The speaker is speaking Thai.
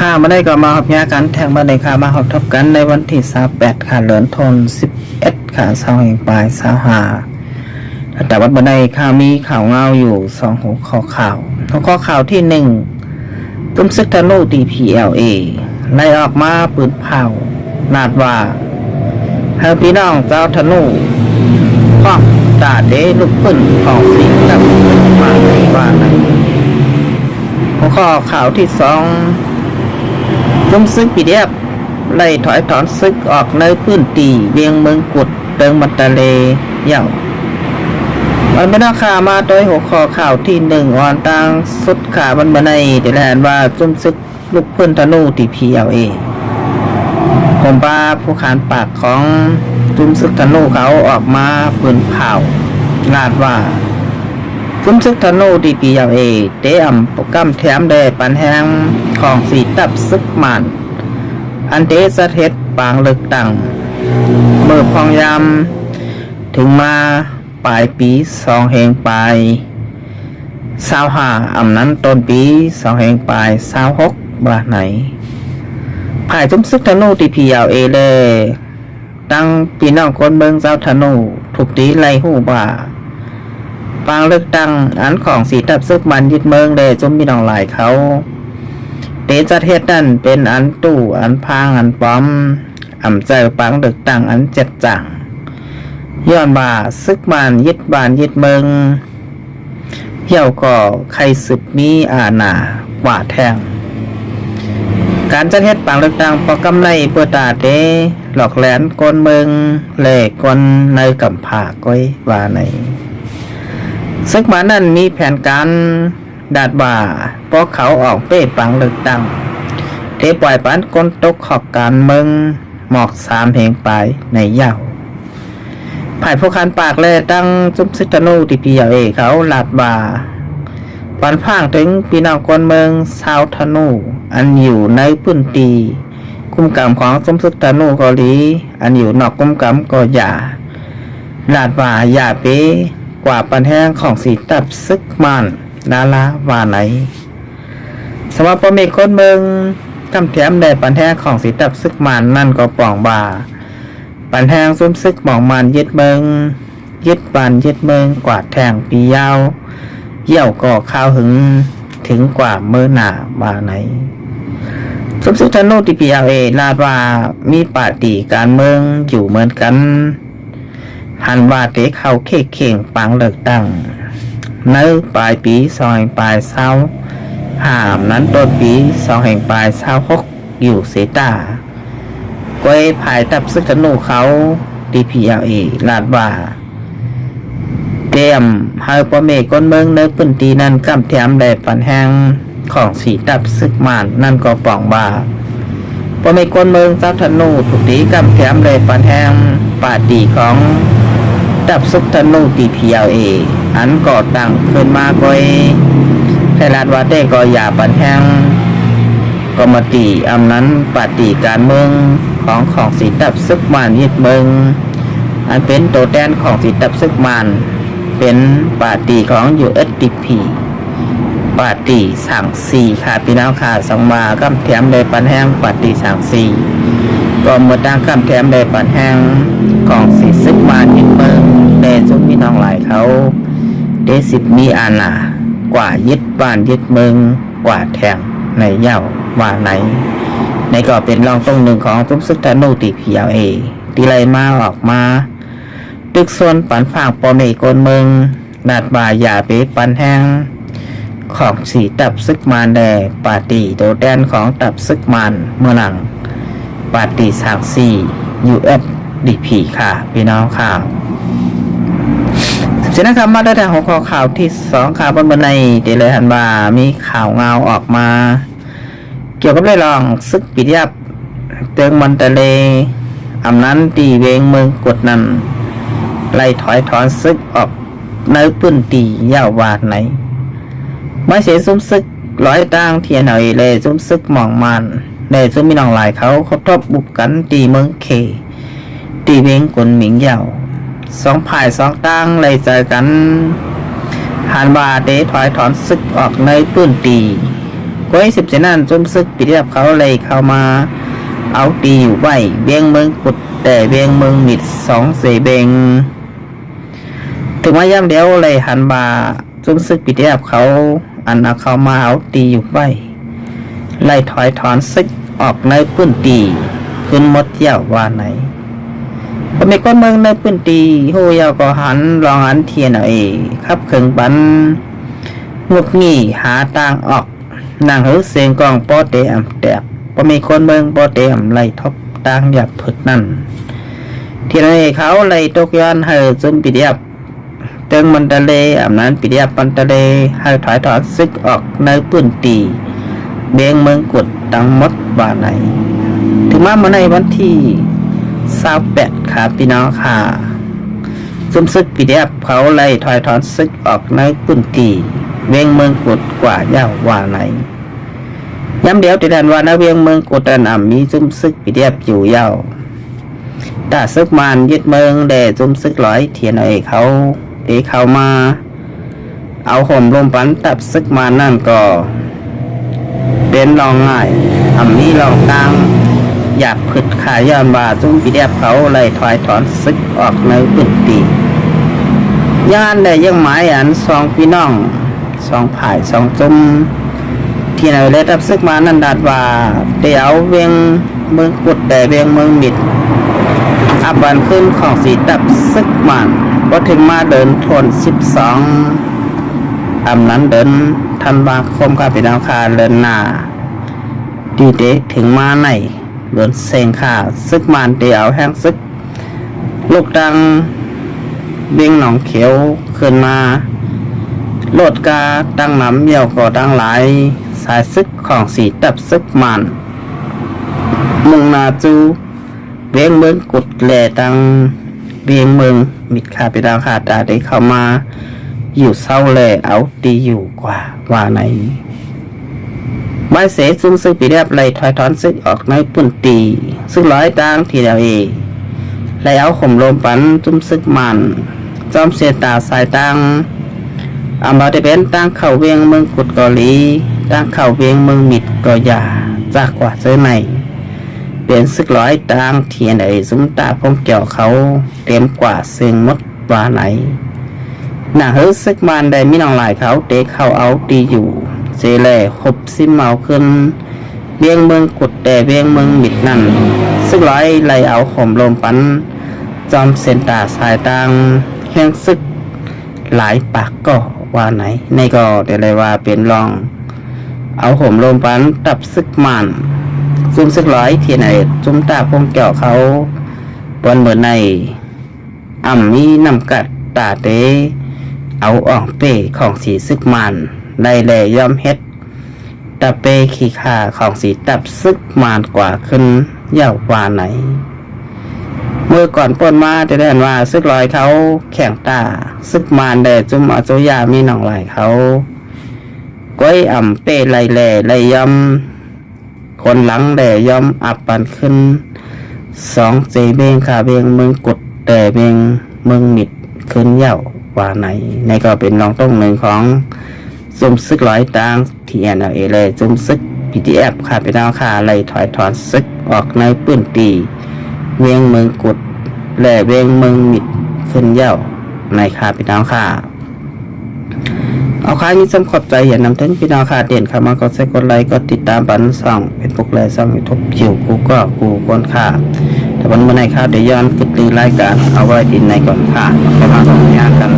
ข้ามาได้ก็มาหอบยากันแทงมาได้ค่ะมาหอบทบกันในวันที่28ค่ะเดือนธันวาคม11ค่ะเสาร์แห่งปลาย25แต่วัดบันไดข่าวมีข่าวเงาอยู่2หัวข้อข่าวที่1ตุ้มซึกธนู DPLA ไล่ออกมาปืนเผานาดว่าให้พี่น้องเจ้าธนูป้องตาเดลุกขึ้นของสิ่งต่างมาในว่าในหัวข้อข่าวที่2ตุ้มซึกปีเดียบไล่ถอยถอนซึกออกในพื้นที่เวียงเมืองกุดเติงมันตะเลเย่ามันไม่น่าข่ามาโดยหัวข้อข่าวที่1อ่อนต่างสุดขามันมาในเดี๋ยวแลนว่าตุ้มซึกลูกพื้นธนู DPLA ผมว่าผู้ขานปากของตุ้มซึกธนูเขาออกมาปืนเผาลาดว่าตุ้มซึกธนู DPLA เตะอ่ำโปรแกรมแถมได้ปันแห้งของสีตับซึกมันอันเตสะเทศปางเลือกตั้งเมื่อพองยามถึงมาปลายปี2แห่งปลาย25อำนั้นต้นปี2แห่งปลาย26บ่าไหนภายตุ้มซึกธนู DPLA เลยตั้งพี่น้องคนเมืองเจ้าธนูถูกตีไล่หูบ่าปางเลือกตั้งอันของสีตับซึกมันยึดเมืองเลยจมพี่น้องหลายเขาเตจะเทศนั่นเป็นอันตู้อันพางอันป้อมอ่ำเจอปางเลือกตั้งอันเจ็ดจังย้อนบ่าซึกมันยึดบ้านยึดเมืองเหี่ยวก่อใครสึกมีอาณากว่าแทงการจัดเฮ็ดปางเลือกตั้งพอกำไรเพื่อตาเตหลอกแหลนกนเมืองเล่กนในกำผาก้อยว่าในซึกมานั่นมีแผนการดาดบ่าพอเขาออกเป้ปางเลือกตั้งเทปล่อยปานกนตกขอบการเมืองหมอก3แห่งปลายในเย่าภายผู้คันปากเลยตั้งจุมซึกธนู DPLA เขาลาดบ่าปันพ่างถึงพี่น้องคนเมืองชาวธนูอันอยู่ในพื้นที่คุ้มกำของจุมซึกธนูเกาหลีอันอยู่นอกคุ้มกำก็อย่าลาดบ่าอย่าเป๊กว่าปันแห้งของสีตับซึกมันดาราว่าไหนสำหรับพ่อแม่คนเมืองคำแถมได้ปันแห้งของสีตับซึกมันนั่นก็ป่องบ่าปันแห้งซุ่มซึกหมองมันยึดเมืองยึดบ้านยึดเมืองกวาดแทงปียาวเยี่ยวก่อข้าวหึงถึงกว่าเมื่อหนาบ่าไหนซุ่มซึกธนู DPLA ลาดว่ามีปาฏิการเมืองอยู่เหมือนกันหันว่าเตะเข้าเข่งปังเลิกตั้งในปลายปี2แห่งปลาย25นั้นต้นปี2แห่งปลาย26อยู่เสตาก้อยภายตับซึกธนูเขา DPLA ลาดว่าเตรียมให้พ่อแม่คนเมืองในพื้นที่นั้นกำแถมได้ปันแห้งของสีตับซึกมันนั่นก็ป่องบ่าพ่อแม่คนเมืองเจ้าธนูถูกตีกำแถมได้ปันแห้งปาฏิของตับซึกธนู DPLA อันก่อตั้งขึ้นมาก้อยไทยรัฐว่าได้ก็อย่าปันแห้งกรรมติอำนั้นปฏิการเมืองของสีตับซึกมันยึดเมืองอันเป็นตัวแทนของสีตับซึกมันเป็นปฏิของ USDP ปฏิสั่ง4ค่ะพี่น้องค่ะส่งมากำแถมได้ปันแห้งปฏิสั่ง4ก็เมื่อตั้งกำแถมได้ปันแห้งของสีซึกมันยึดเมืองได้จนพี่น้องหลายเขาได้สิบมีอาณากว่ายึดบ้านยึดเมืองกว่าแทงในเย่าว่าไหนในก็เป็นรองตรงหนึ่งของตุ้มซึกธนู DPLA ที่ไล่มาออกมาตึกส่วนปันฝางปอเมกนเมืองนาดบ่าอย่าเปปันแห้งของสีตับซึกมันแดปาติโดแดนของตับซึกมันเมื่อหลังปาติสาง4 USDP ค่ะพี่น้องค่ะฉะนั้นครับมาได้ทางหัวข้อข่าวที่2ข่าวบนในเดเลยหันว่ามีข่าวเงาออกมาเกี่ยวกับเรื่องซึกปิดยับเติงมันตะเลอำนั้นตีเวงเมืองกดนั้นไล่ถอยถอนซึกออกในพื้นที่ยาววาดไหนไม่เสียซุ้มซึกร้อยต่างเทียนหน่อยเลยซุ้มซึกหมองมันเลยซุ้มมีน้องหลายเขาทบบุกกันตีเมืองเคตีเวงกลหมิงยาว2ฝ่าย2ต่างเลยเจอกันหันว่าเตะถอยถอนซึกออกในพื้นที่ ก้อย10 เซนนั่นจุมซึกปีเดียบเขาเลยเข้ามาเอาตีอยู่ไว้เบียงเมืองกุดแต่เบียงเมืองมิด2 เสเบงถึงว่าย่ำเดียวเลยหันมาจุมซึกปีเดียบเขาอันเอาเข้ามาเอาตีอยู่ไว้ไล่ถอยถอนซึกออกในพื้นตีขึ้นหมดเยี่ยวว่าไหนพอมีก้นเมืองในพื้นตีหูยาวก็หันลองหันเทียนเอาเองครับเข่งบันงุบงี่หาทางออกนางหือเสียงกองปอเตอำแตบพอมีคนเมืองปอเตอำไล่ทบทางหยับผึดนั่นเทียนเอาเขาไล่ตกย้อนเฮอจนปีเดียบเติงมันตะเลอำนั้นปีเดียบมันตะเลให้ถอยถอนซึกออกในพื้นตีเบียงเมืองกุดตังมดว่าไหนถึงมาในวันที่28ค่ะพี่น้องค่ะซุมซึกปีเดียบเขาไล่ถอยถอนซึกออกในพื้นตีเวียงเมืองกุดกว่าเย้าว่าไหนย้ำเดียวติดันว่านะเวียงเมืองกุดอันมีซุมซึกปีเดียบอยู่เย้าตาซึกมานยึดเมืองแด่ซุมซึกร้อยเทียนเขาตีเข้ามาเอาห่มลมปันตับซึกมานั่นก็เป็นลองง่ายมีลองกลางอยากผึดขายย้อนว่าจุ้มปีเดียบเขาเลยถอยถอนซึกออกในพื้นตีย่านได้ยังหมายอัน2 พี่น้อง2 ผ่าย2 จุ้มที่ไหนเลยตับซึกมานั่นดาดว่าเดี๋ยวเวียงเมืองกุดแต่เวียงเมืองมิดอับวันขึ้นของสีตับซึกมันก็ถึงมาเดินทน12นั้นเดินธันวาคมค่ะพี่น้องค่ะเดินหน้าดีเดถึงมาในเดินเซงค่ะซึกมันเดียวแห้งซึกลูกดังเบียงหนองเขียวขึ้นมาโลดกาตั้งน้ำเยี่ยวก็ดังหลายสายซึกของสีตับซึกมันมุงนาจูเบียงเมืองกุดแหล่ตังเบียงเมืองมิดค่ะพี่น้องค่ะตาได้เข้ามาอยู่เศร้าแลเอาดีอยู่กว่าไหนใบเสซุ่มซึกปีเดียบไล่ถอยถอนซึกออกในปุ่นตีซึ่งร้อยตังทีเดียวเองไล่เอาข่มลมปันจุ่มซึกมันจอมเสียตาสายตังมาได้เป็นตังเข่าเวียงเมืองกุดเกาหลีตังเข่าเวียงเมืองมิดก็อย่าจากกว่าเจอไหนเป็นซึกร้อยตังเทียนไอ้ซุ้มตาพงเกี่ยวเขาเต็มกว่าเสียงมดว่าไหนหน้าเฮือซึกมันได้มีน้องหลายเขาเตะเข้าเอาตีอยู่เซเล่ขบซิมเมาขึ้นเบียงเมืองกุดแต่เบียงเมืองมิดนั่นซึกร้อยไล่เอาข่มลมปันจอมเซนตาสายตังแห่งซึกหลายปากก็ว่าไหนในก็แต่เลยว่าเป็นรองเอาข่มลมปันตับซึกมันซุ่มซึกร้อยเทียนไอจุ่มตาพงเกี่ยวเขาบนเหมือนในมีนำกัดตาเตเอาอ่องเป้ของสีซึกมันได้แลยอมเฮ็ดตะเป้ขี้ขาของสีตับซึกมานกว่าขึ้นเย่าว่าไหนเมื่อก่อนปนมาจะได้เห็นว่าซึกลอยเขาแข่งตาซึกมานแดจุ่มอโจยามีหนองไหลเขาก้อยเป้ไล่แลไล่ยอมคนหลังแดยอมอับปันขึ้น2 เจเบงขาเบงเมืองกุดแต่เบงเมืองมิดขึ้นเย่าว่าไหนในก็เป็นรองต้องหนึ่งของซุ่มซึกร้อยตังที่เลยซุ่มซึก PDF ค่ะเป็นเอาค่ะไล่ถอยถอนซึกออกในปื้นตีเวียงเมืองกุดและเวียงเมืองมิดขึ้นเย่าในค่ะเป็นเอาค่ะเอาค่ะนี้สำขอบใจอย่านำถึงพี่น้องค่ะเด่นค่ะมาก็ใส่กดไลค์ก็ติดตามบันส่องเป็นพวกและส่องยูทูบจิ๋วกูก็กูคนค่ะแต่วันเมื่อไหร่ค่ะเดี๋ยวย้อนกดรีรายการเอาไว้ดินในก่อนค่ะก็มาต่อยากัน